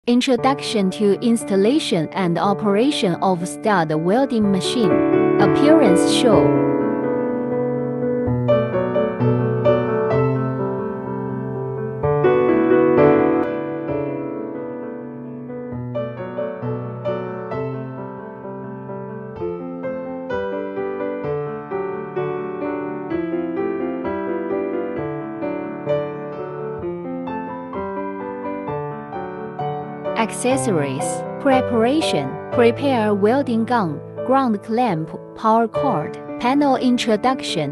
Introduction to installation and operation of stud welding machine. Appearance show. Accessories. Preparation. Prepare welding gun, ground clamp, power cord, panel introduction.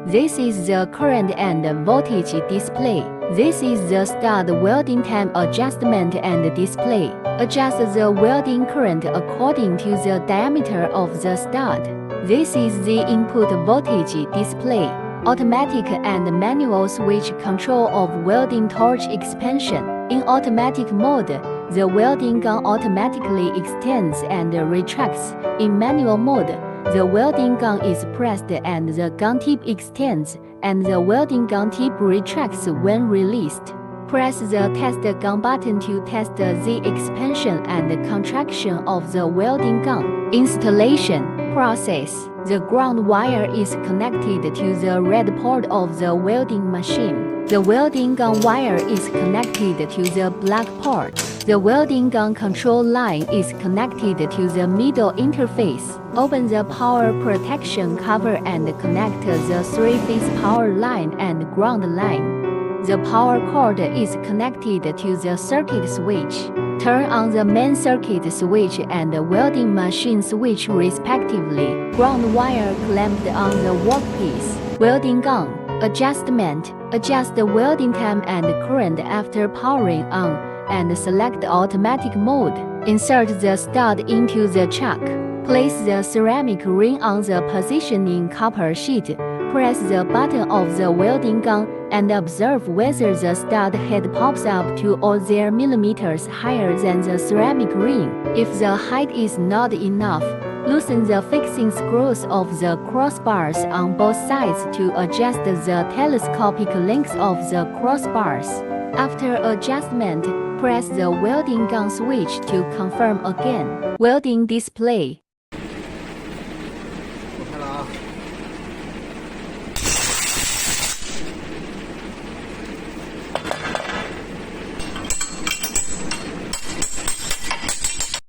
This is the current and voltage display. This is the stud welding time adjustment and display. Adjust the welding current according to the diameter of the stud. This is the input voltage display. Automatic and manual switch control of welding torch expansion. In automatic mode, the welding gun automatically extends and retracts. In manual mode, the welding gun is pressed and the gun tip extends, and the welding gun tip retracts when released. Press the test gun button to test the expansion and contraction of the welding gun. Installation process. The ground wire is connected to the red port of the welding machine. The welding gun wire is connected to the black port. The welding gun control line is connected to the middle interface. Open the power protection cover and connect the 3-phase power line and ground line. The power cord is connected to the circuit switch. Turn on the main circuit switch and the welding machine switch respectively. Ground wire clamped on the workpiece. Welding gun adjustment. Adjust the welding time and current after powering on, and select automatic mode. Insert the stud into the chuck. Place the ceramic ring on the positioning copper sheet. Press the button of the welding gun and observe whether the stud head pops up 2 or 0 millimeters higher than the ceramic ring. If the height is not enough, loosen the fixing screws of the crossbars on both sides to adjust the telescopic lengths of the crossbars. After adjustment, press the welding gun switch to confirm again. Welding display.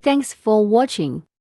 Thanks for watching.